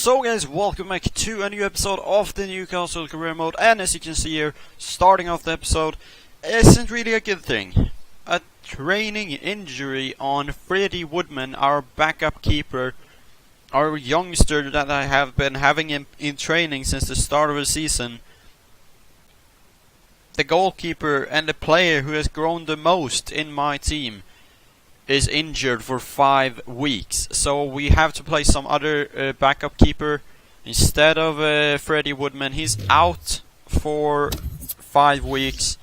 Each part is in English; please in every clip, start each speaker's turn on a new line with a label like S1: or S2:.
S1: So guys, welcome back to a new episode of the Newcastle career mode, and as you can see here, starting off the episode isn't really a good thing. A training injury on Freddie Woodman, our backup keeper, our youngster that I have been having in training since the start of the season. The goalkeeper and the player who has grown the most in my team is injured for 5 weeks, so we have to play some other backup keeper instead of Freddie Woodman. He's out for 5 weeks,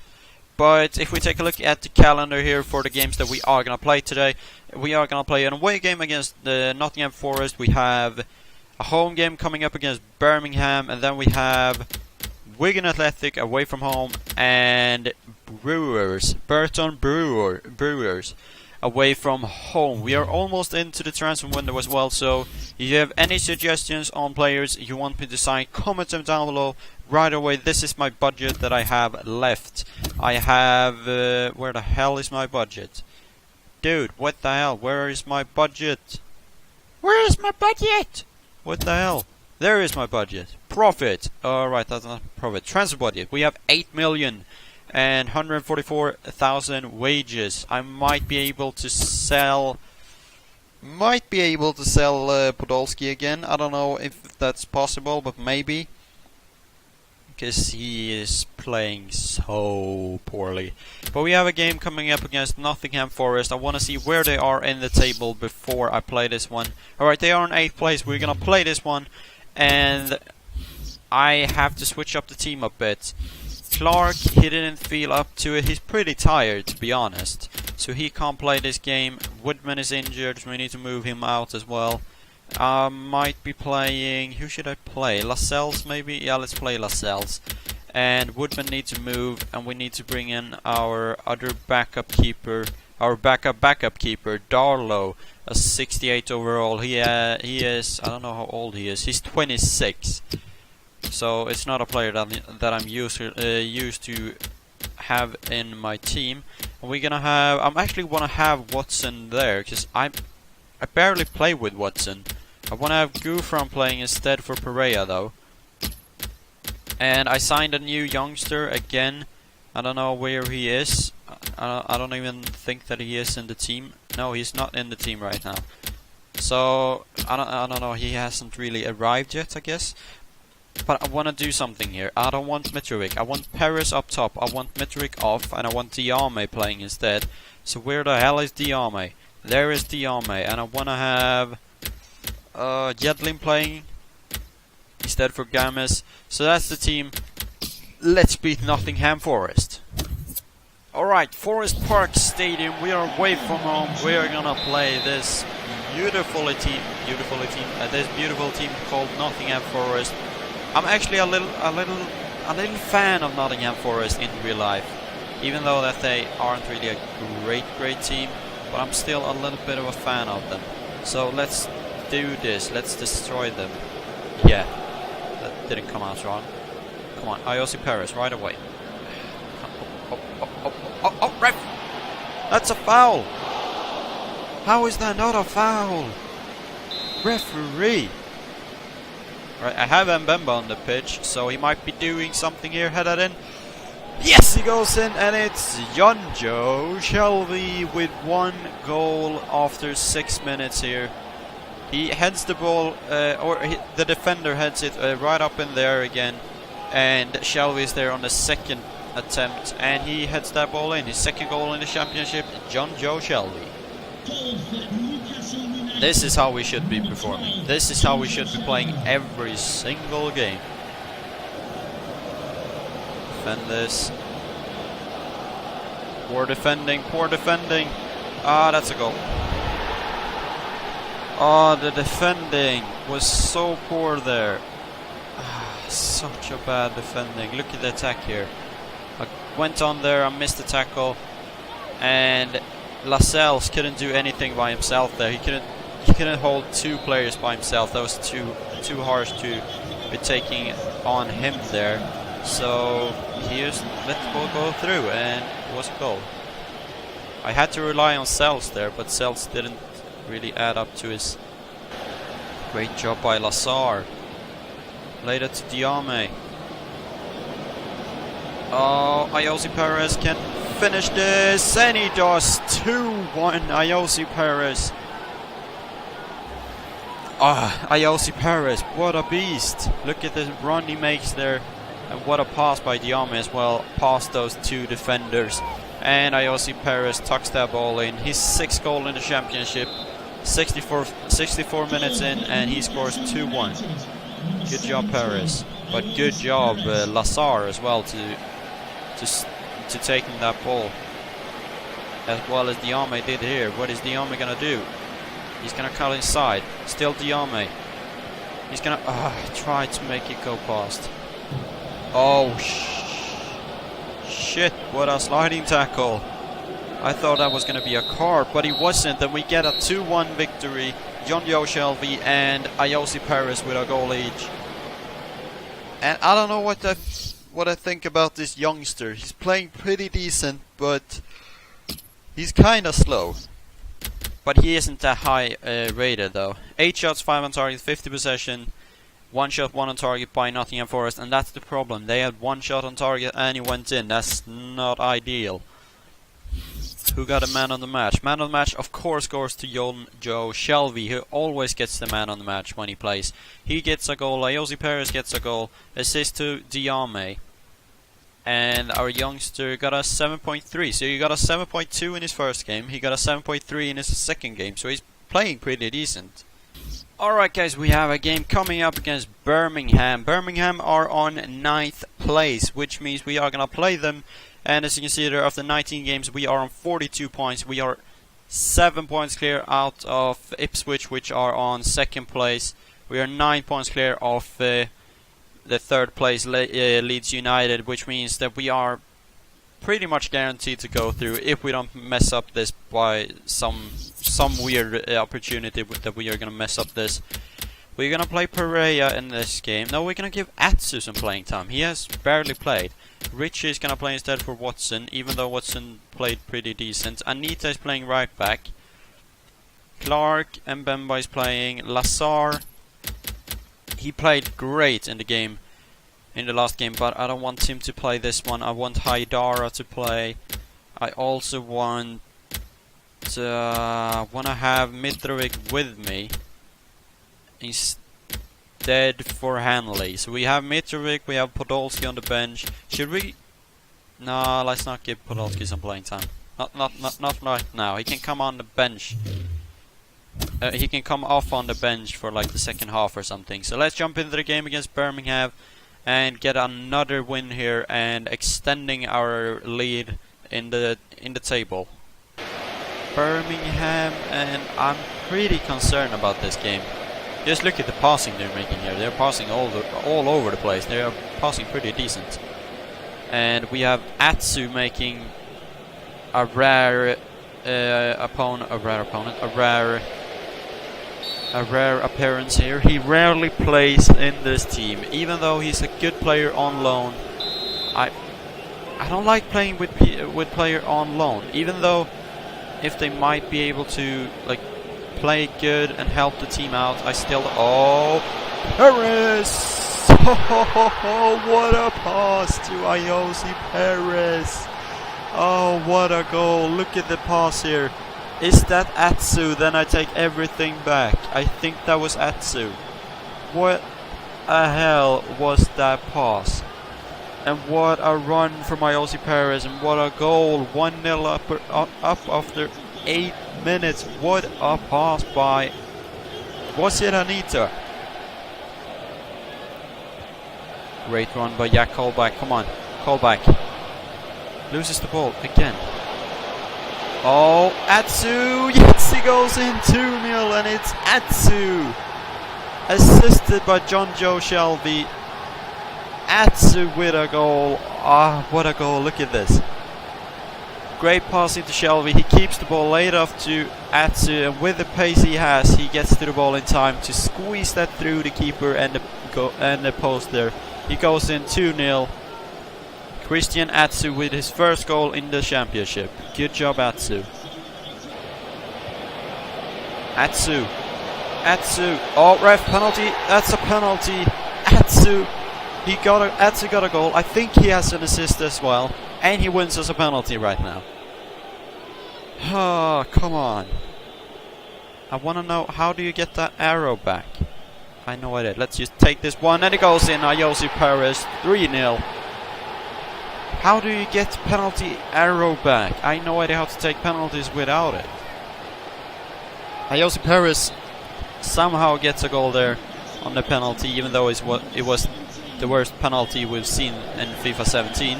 S1: but if we take a look at the calendar here for the games that we are going to play today, we are going to play an away game against the Nottingham Forest. We have a home game coming up against Birmingham, and then we have Wigan Athletic away from home and Burton Brewers away from home. We are almost into the transfer window as well, so if you have any suggestions on players you want me to sign, comment them down below right away. This is my budget that I have left. I have where the hell is my budget? Dude, what the hell? Where is my budget? Where is my budget? What the hell? There is my budget. Profit. Alright, that's not profit. Transfer budget. We have 8 million. And 144,000 wages. I might be able to sell Podolski again. I don't know if that's possible, but maybe, because he is playing so poorly. But we have a game coming up against Nottingham Forest. I want to see where they are in the table before I play this one. Alright, they are in 8th place. We're gonna play this one, and I have to switch up the team a bit. Clark, he didn't feel up to it. He's pretty tired, to be honest, so he can't play this game. Woodman is injured, so we need to move him out as well. Might be playing... who should I play? Lascelles, maybe? Yeah, let's play Lascelles. And Woodman needs to move, and we need to bring in our other backup keeper. Our backup keeper, Darlow, a 68 overall. He is... I don't know how old he is. He's 26. So it's not a player that I'm used to have in my team. And we're gonna have... I'm actually wanna have Watson there, because I barely play with Watson. I wanna have Gouffran playing instead for Pereira though. And I signed a new youngster again. I don't know where he is. I don't even think that he is in the team. No, he's not in the team right now. So I don't know. He hasn't really arrived yet, I guess. But I want to do something here. I don't want Mitrovic. I want Perez up top. I want Mitrovic off, and I want Diame playing instead. So where the hell is Diame? There is Diame, and I want to have Jedlin playing instead for Games. So that's the team. Let's beat Nottingham Forest. Alright, Forest Park Stadium. We are away from home. We are gonna play this beautiful team called Nottingham Forest. I'm actually a little fan of Nottingham Forest in real life, even though that they aren't really a great team, but I'm still a little bit of a fan of them. So let's do this. Let's destroy them. Yeah, that didn't come out wrong. Come on, Iosi Perez right away. Oh, ref! That's a foul! How is that not a foul? Referee! Right, I have Mbemba on the pitch, so he might be doing something here. Head that in. Yes, he goes in, and it's Jonjo Shelby with 1 goal after 6 minutes here. He heads the ball, the defender heads it right up in there again, and Shelby is there on the second attempt, and he heads that ball in. His second goal in the championship, Jonjo Shelby. This is how we should be performing. This is how we should be playing every single game. Defend this. Poor defending, poor defending. Ah, that's a goal. Oh, the defending was so poor there. Such a bad defending. Look at the attack here. I went on there, I missed the tackle, and Lascelles couldn't do anything by himself there. He couldn't hold 2 players by himself. That was too harsh to be taking on him there. So he just let the ball go through, and it was a goal. I had to rely on Sells there, but Sells didn't really add up to his Great job by Lazar. Later to Diame. Oh, Ayosi Perez can finish this, and he does. 2-1, Ayosi Perez. Ah, Ayosi Perez, what a beast. Look at the run he makes there. And what a pass by Diame as well, past those two defenders. And Ayosi Perez tucks that ball in. His 6th goal in the championship. 64 minutes in, and he scores 2-1. Good job, Perez. But good job, Lazar as well to taking that ball, as well as Diame did here. What is Diame gonna do? He's gonna cut inside. Still Diame. He's gonna try to make it go past. Oh shit! What a sliding tackle! I thought that was gonna be a card, but it wasn't. And we get a 2-1 victory. Jonjo Shelvey and Ayosi Perez with a goal each. And I don't know what I think about this youngster. He's playing pretty decent, but he's kind of slow. But he isn't that high rated though. 8 shots, 5 on target, 50 possession. 1 shot, 1 on target by Nottingham Forest, and that's the problem. They had 1 shot on target and he went in. That's not ideal. Who got a man on the match? Man on the match, of course, goes to Jonjo Shelvey, who always gets the man on the match when he plays. He gets a goal, Ayosi Perez gets a goal, assist to Diame. And our youngster got a 7.3. So he got a 7.2 in his first game, he got a 7.3 in his second game, so he's playing pretty decent. Alright guys, we have a game coming up against Birmingham. Birmingham are on 9th place, which means we are going to play them. And as you can see there, after 19 games, we are on 42 points. We are 7 points clear out of Ipswich, which are on 2nd place. We are 9 points clear of the 3rd place, Leeds United, which means that we are pretty much guaranteed to go through if we don't mess up this by some weird opportunity that we are going to mess up this. We're going to play Pereira in this game. No, we're going to give Atsu some playing time. He has barely played. Richie is going to play instead for Watson, even though Watson played pretty decent. Anita is playing right back. Clark and Bemba is playing. Lazar, he played great in the game, in the last game, but I don't want him to play this one. I want Haidara to play. I also want to have Mitrovic with me instead for Hanley. So we have Mitrovic, we have Podolski on the bench. Should we? No, let's not give Podolski some playing time. Not right now. He can come on the bench. He can come off on the bench for like the second half or something. So let's jump into the game against Birmingham and get another win here and extending our lead in the table. Birmingham, and I'm pretty concerned about this game. Just look at the passing they're making here. They're passing all over the place. They are passing pretty decent. And we have Atsu making a rare appearance here. He rarely plays in this team, even though he's a good player on loan. I don't like playing with player on loan, even though if they might be able to like play good and help the team out, I still... Oh, Perez! Oh, what a pass to Ayosi Perez! Oh, what a goal! Look at the pass here. Is that Atsu? Then I take everything back. I think that was Atsu. What the hell was that pass? And what a run from Ayosi Perez, and what a goal. 1-0 up after 8 minutes. What a pass by... Was it Anita? Great run by Jack Colback. Come on, Colback. Loses the ball again. Oh, Atsu! Yes, he goes in 2-0, and it's Atsu! Assisted by Jonjo Shelvey. Atsu with a goal. Ah, what a goal, look at this. Great passing to Shelvey. He keeps the ball laid off to Atsu, and with the pace he has, he gets to the ball in time to squeeze that through the keeper and the post there. He goes in 2-0. Christian Atsu with his first goal in the championship. Good job, Atsu. Atsu. Atsu. Oh, ref, penalty. That's a penalty. Atsu. Atsu got a goal. I think he has an assist as well. And he wins us a penalty right now. Oh, come on. I want to know, how do you get that arrow back? I know it. Let's just take this one, and it goes in. Ayosi Perez, 3-0. How do you get penalty arrow back? I have no idea how to take penalties without it. Ayosi Perez somehow gets a goal there on the penalty, even though it was the worst penalty we've seen in FIFA 17.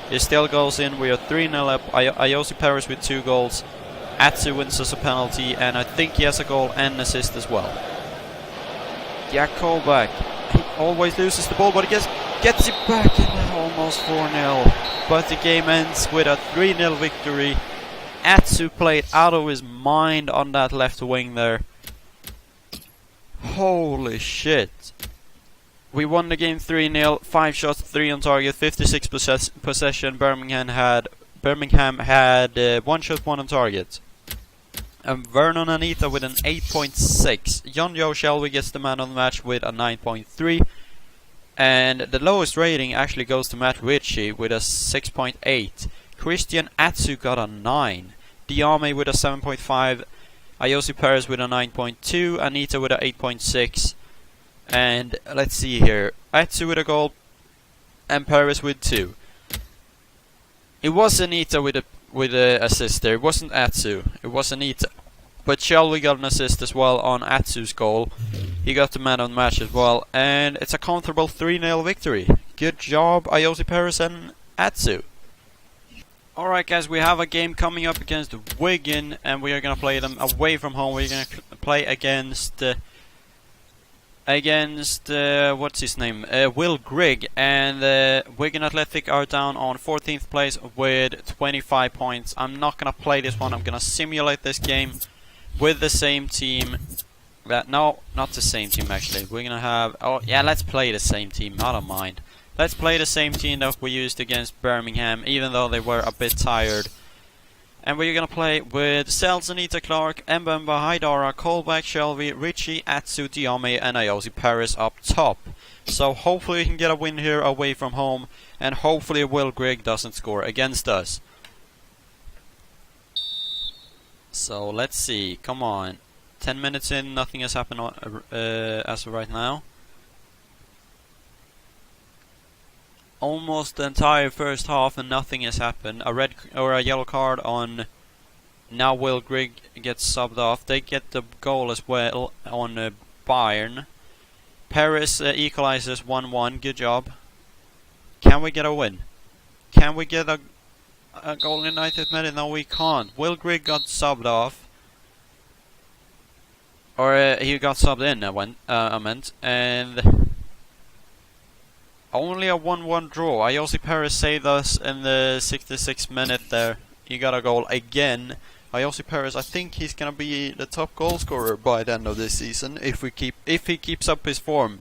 S1: It still goes in. We are 3-0 up. Ayosi Perez with 2 goals. Atsu wins us a penalty, and I think he has a goal and an assist as well. Jakobak, he always loses the ball, but he gets it back, and almost 4-0. But the game ends with a 3-0 victory. Atsu played out of his mind on that left wing there. Holy shit. We won the game 3-0, 5 shots, 3 on target, 56 possession. Birmingham had 1 shot, 1 on target. And Vernon Anita with an 8.6. John Joe Shelby gets the man of the match with a 9.3. And the lowest rating actually goes to Matt Ritchie with a 6.8. Christian Atsu got a 9. Diame with a 7.5. Ayosi Perez with a 9.2. Anita with a 8.6. And let's see here. Atsu with a goal and Perez with 2. It was Anita with a assist there. It wasn't Atsu. It was Anita. But Shelby got an assist as well on Atsu's goal. He got the man of the match as well. And it's a comfortable 3-0 victory. Good job, Ayosi Perez and Atsu. Alright guys, we have a game coming up against Wigan, and we are going to play them away from home. We're going to play against what's his name? Will Grigg, and Wigan Athletic are down on 14th place with 25 points. I'm not going to play this one. I'm going to simulate this game with the same team. No, not the same team actually. We're going to have... Oh yeah, let's play the same team. I don't mind. Let's play the same team that we used against Birmingham, even though they were a bit tired. And we're gonna play with Sells, Anita Clark, Mbemba, Haidara, Colback, Shelby, Richie, Atsu, Diame, and Ayosi Perez up top. So hopefully we can get a win here away from home, and hopefully Will Grigg doesn't score against us. So let's see, come on. 10 minutes in, nothing has happened as of right now. Almost the entire first half and nothing has happened. A red or a yellow card on. Now Will Grigg gets subbed off. They get the goal as well on Bayern. Paris equalizes 1-1. Good job. Can we get a win? Can we get a goal in the 90th minute? No, we can't. Will Grigg got subbed off. Or he got subbed in, I meant. And... only a 1-1 draw. Ayosi Perez saved us in the 66th minute there. He got a goal again. Ayosi Perez, I think he's gonna be the top goal scorer by the end of this season if he keeps up his form.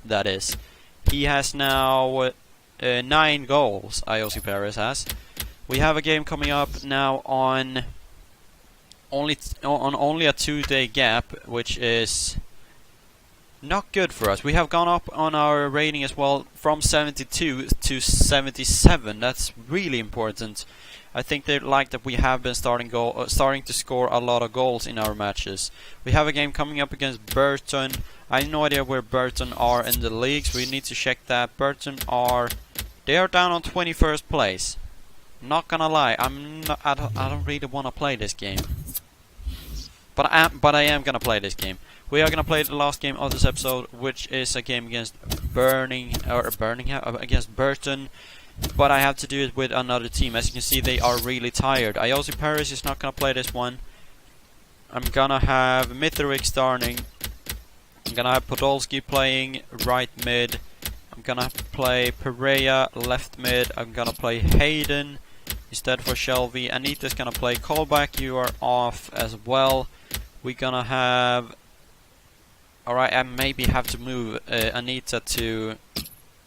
S1: That is. He has now 9 goals. Ayosi Perez has. We have a game coming up now on only a 2-day gap, which is not good for us. We have gone up on our rating as well from 72 to 77. That's really important. I think they like that we have been starting to score a lot of goals in our matches. We have a game coming up against Burton. I have no idea where Burton are in the leagues. We need to check that. Burton are down on 21st place. Not gonna lie, I don't really want to play this game. But I am gonna play this game. We are gonna play the last game of this episode, which is a game against against Burton. But I have to do it with another team. As you can see, they are really tired. Ayosi Perez is not gonna play this one. I'm gonna have Mitrovic starting. I'm gonna have Podolski playing right mid. I'm gonna play Pereira left mid. I'm gonna play Hayden instead for Shelby. Anita's gonna play Callback. You are off as well. We're gonna have... Alright, I maybe have to move Anita to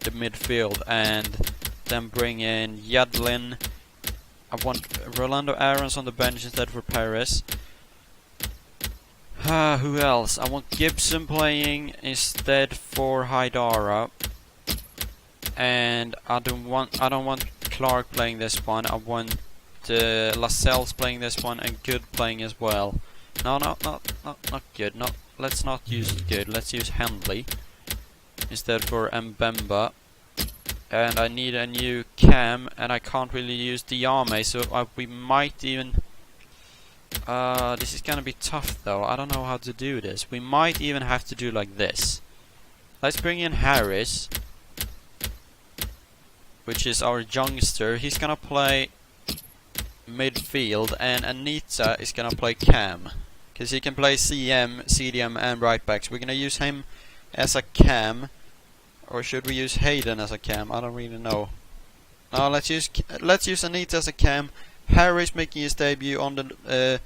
S1: the midfield and then bring in Yadlin. I want Rolando Aarons on the bench instead for Paris. Who else? I want Gibson playing instead for Haidara. And I don't want Clark playing this one. I want Lascelles playing this one and Good playing as well. No, not Good. No, let's not use Good. Let's use Handley instead for Mbemba. And I need a new cam, and I can't really use Diame, so we might even... this is gonna be tough though. I don't know how to do this. We might even have to do like this. Let's bring in Harris, which is our youngster. He's gonna play midfield, and Anita is gonna play cam, because he can play CM, CDM and right backs. We're gonna use him as a cam, or should we use Hayden as a cam? I don't really know. No, let's use Anita as a cam. Harris making his debut on the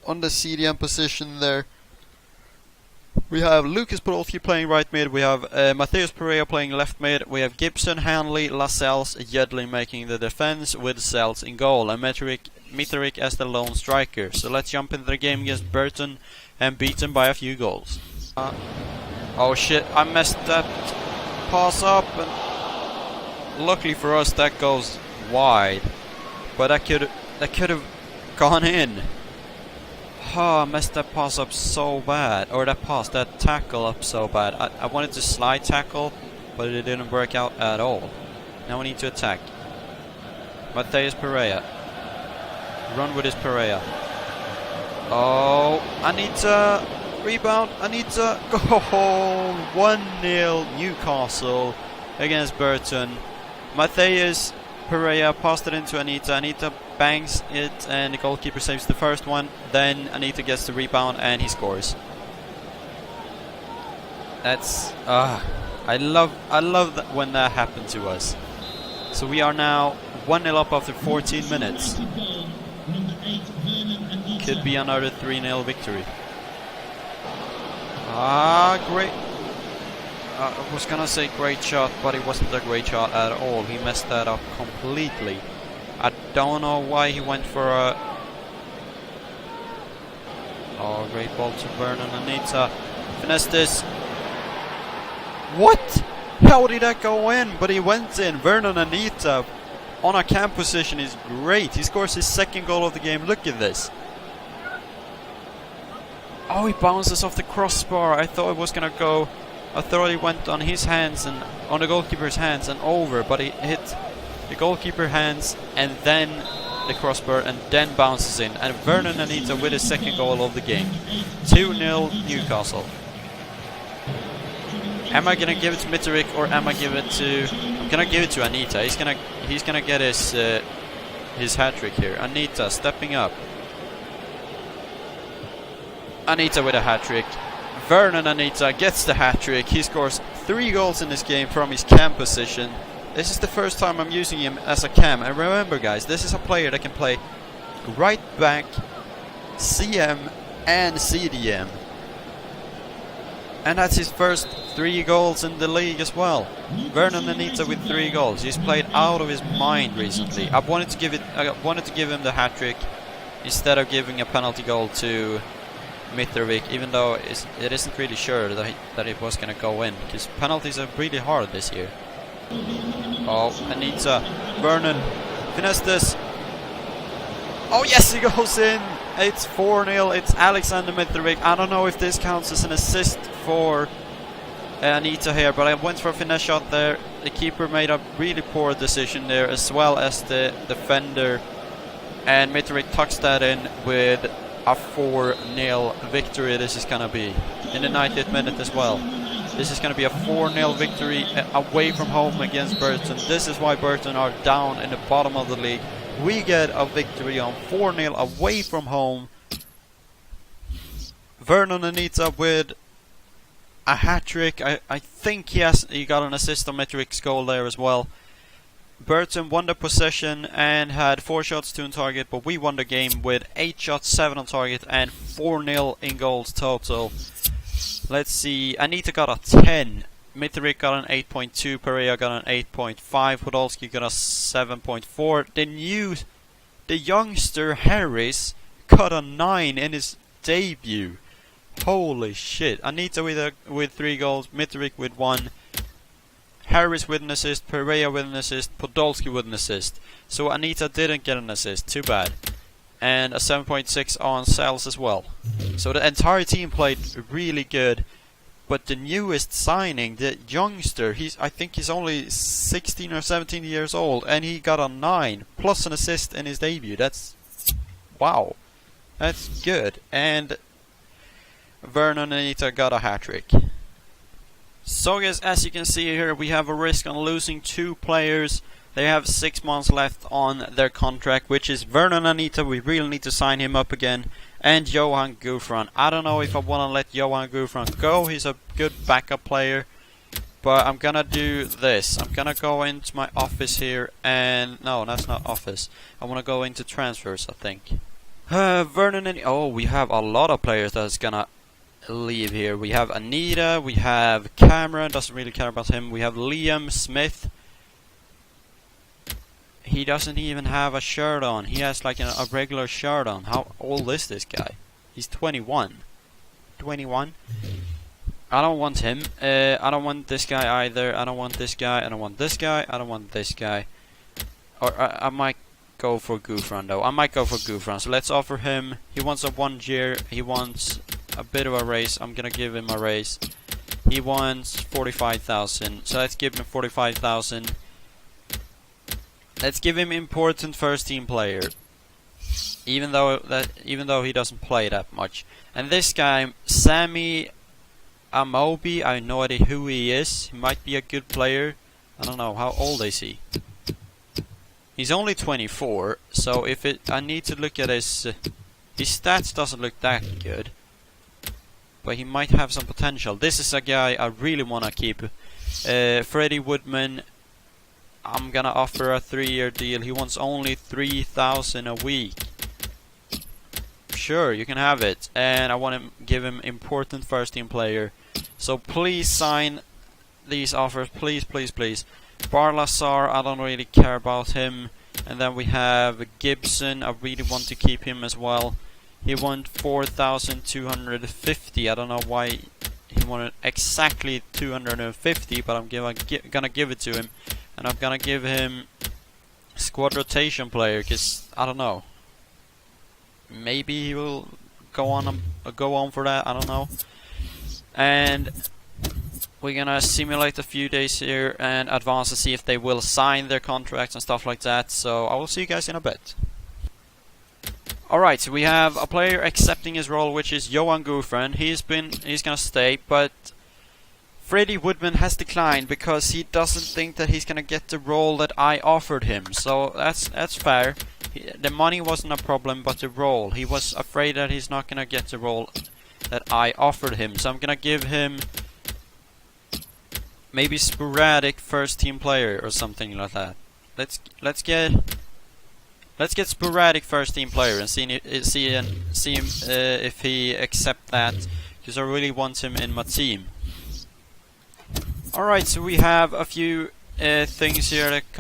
S1: CDM position there. We have Lucas Podolski playing right mid. We have Matheus Pereira playing left mid. We have Gibson, Hanley, Lascelles, Jedlin making the defense with Sells in goal, and Mitrovic as the lone striker. So let's jump into the game against Burton and beat them by a few goals. Oh shit! I messed that pass up, and luckily for us that goes wide. But that could have gone in. Oh, I messed that pass up so bad. Or that tackle up so bad. I wanted to slide tackle, but it didn't work out at all. Now we need to attack. Matheus Pereira. Run with his Pereira. Oh, Anita. Rebound. Anita. Goal. 1-0 Newcastle against Burton. Matheus Pereira passed it into Anita. Anita bangs it, and the goalkeeper saves the first one. Then Anita gets the rebound, and he scores. That's I love that when that happened to us. So we are now 1-0 up after 14 minutes. Could be another 3-0 victory. Great. I was gonna say great shot, but it wasn't a great shot at all. He messed that up completely. I don't know why he went for a... Oh, great ball to Vernon Anita. Finesse this. What? How did that go in? But he went in. Vernon Anita on a cam position is great. He scores his second goal of the game. Look at this. Oh, he bounces off the crossbar. I thought it was gonna go... I thought he went on his hands and on the goalkeeper's hands and over, but he hit the goalkeeper hands and then the crossbar and then bounces in. And Vernon Anita with his second goal of the game. 2-0 Newcastle. Am I gonna give it to Mitrovic or am I give it to? I'm gonna give it to Anita. He's gonna get his hat-trick here. Anita stepping up. Anita with a hat-trick. Vernon Anita gets the hat-trick. He scores 3 goals in this game from his cam position. This is the first time I'm using him as a cam. And remember guys, this is a player that can play right back, CM and CDM. And that's his first 3 goals in the league as well. Vernon Anita with 3 goals. He's played out of his mind recently. I wanted to give him the hat-trick instead of giving a penalty goal to Mitrovic, even though it isn't really sure that it was going to go in, because penalties are really hard this year. Oh, Anita, Vernon, finesse this. Oh yes, he goes in. It's 4-0. It's Alexander Mitrovic. I don't know if this counts as an assist for Anita here, but I went for a finesse shot there. The keeper made a really poor decision there, as well as the defender, and Mitrovic tucks that in with a 4-0 victory. This is going to be in the 90th minute as well. This is going to be a 4-0 victory away from home against Burton. This is why Burton are down in the bottom of the league. We get a victory on 4-0 away from home. Vernon Anita with a hat-trick. I think he got an assist on Mitrivic's goal there as well. Burton won the possession and had 4 shots, 2 on target, but we won the game with 8 shots, 7 on target and 4-0 in goals total. Let's see, Anita got a 10, Mitrovic got an 8.2, Pereira got an 8.5, Podolski got a 7.4. The youngster Harris got a 9 in his debut. Holy shit. Anita with 3 goals, Mitrovic with 1, Harris with an assist, Pereira with an assist, Podolski with an assist. So Anita didn't get an assist, too bad. And a 7.6 on sales as well. So the entire team played really good. But the newest signing, the youngster, I think he's only 16 or 17 years old, and he got a 9 plus an assist in his debut. That's wow. That's good. And Vernon and Anita got a hat-trick. So guys, as you can see here, we have a risk on losing 2 players. They have 6 months left on their contract, which is Vernon and Anita. We really need to sign him up again. And Johan Gufran. I don't know if I want to let Johan Gufran go. He's a good backup player. But I'm gonna do this. I'm gonna go into my office here and... No, that's not office. I want to go into transfers, I think. Vernon and... Oh, we have a lot of players that's gonna leave here. We have Anita. We have Cameron. Doesn't really care about him. We have Liam Smith. He doesn't even have a shirt on. He has like a regular shirt on. How old is this guy? He's 21. 21? I don't want him. I don't want this guy either. I don't want this guy. I don't want this guy. I don't want this guy. Or I might go for Gufran though. I might go for Gufran. So let's offer him. He wants a 1 year. He wants a bit of a raise. I'm gonna give him a raise. He wants 45,000. So let's give him 45,000. Let's give him important first team player, even though he doesn't play that much. And this guy, Sammy Amobi, I have no idea who he is. He might be a good player. I don't know. How old is he? He's only 24. So I need to look at his stats. Doesn't look that good, but he might have some potential. This is a guy I really wanna keep. Freddie Woodman. I'm gonna offer a 3-year deal. He wants only 3,000 a week. Sure, you can have it. And I want to give him important first team player. So please sign these offers. Please, please, please. Barlasar, I don't really care about him. And then we have Gibson. I really want to keep him as well. He wants 4,250. I don't know why he wanted exactly 250, but I'm gonna give it to him. And I'm gonna give him squad rotation player, cause I don't know. Maybe he will go on for that. I don't know. And we're gonna simulate a few days here and advance to see if they will sign their contracts and stuff like that. So I will see you guys in a bit. Alright, so we have a player accepting his role, which is Johan Gufran. He's gonna stay, but Freddie Woodman has declined because he doesn't think that he's gonna get the role that I offered him. So that's fair. The money wasn't a problem, but the role. He was afraid that he's not gonna get the role that I offered him. So I'm gonna give him maybe sporadic first team player or something like that. Let's get sporadic first team player and see him if he accept that, because I really want him in my team. Alright, so we have a few things here that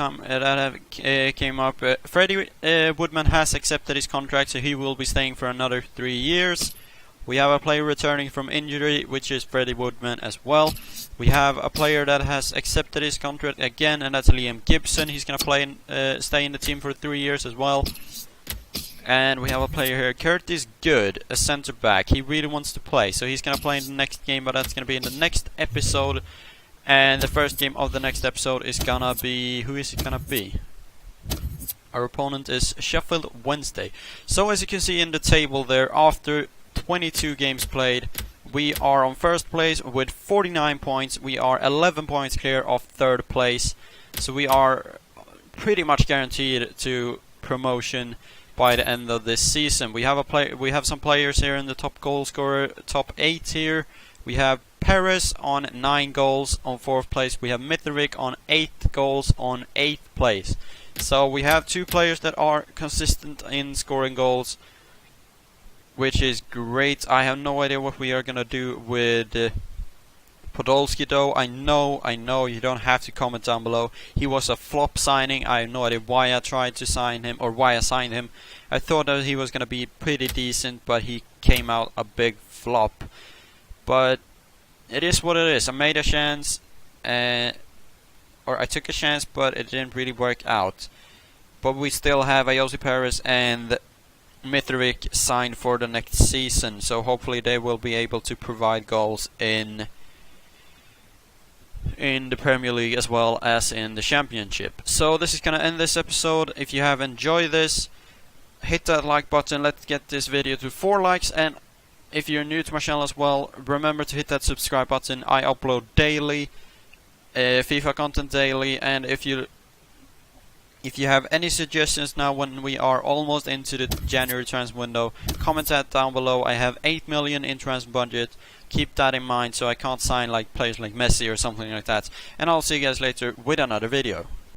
S1: came up. Freddie Woodman has accepted his contract, so he will be staying for another 3 years. We have a player returning from injury, which is Freddie Woodman as well. We have a player that has accepted his contract again, and that's Liam Gibson. He's gonna stay in the team for 3 years as well. And we have a player here, Curtis Good, a center back. He really wants to play, so he's gonna play in the next game, but that's gonna be in the next episode. And the first game of the next episode is gonna be... Who is it gonna be? Our opponent is Sheffield Wednesday. So as you can see in the table there, after 22 games played, we are on first place with 49 points. We are 11 points clear of third place. So we are pretty much guaranteed to promotion by the end of this season. We have some players here in the top goal scorer, top 8 here. We have Perez on 9 goals on 4th place. We have Mitrovic on 8 goals on 8th place. So we have 2 players that are consistent in scoring goals, which is great. I have no idea what we are gonna do with Podolski though, I know, you don't have to comment down below. He was a flop signing. I have no idea why I tried to sign him, or why I signed him. I thought that he was gonna be pretty decent, but he came out a big flop. But it is what it is. I made a chance, or I took a chance, but it didn't really work out. But we still have Ayosi Perez and Mithrick signed for the next season, so hopefully they will be able to provide goals in the Premier League as well as in the Championship. So this is gonna end this episode. If you have enjoyed this, hit that like button. Let's get this video to 4 likes, and if you're new to my channel as well, remember to hit that subscribe button. I upload daily, FIFA content daily, and if you have any suggestions now when we are almost into the January transfer window, comment that down below. I have 8 million in transfer budget. Keep that in mind, so I can't sign like players like Messi or something like that. And I'll see you guys later with another video.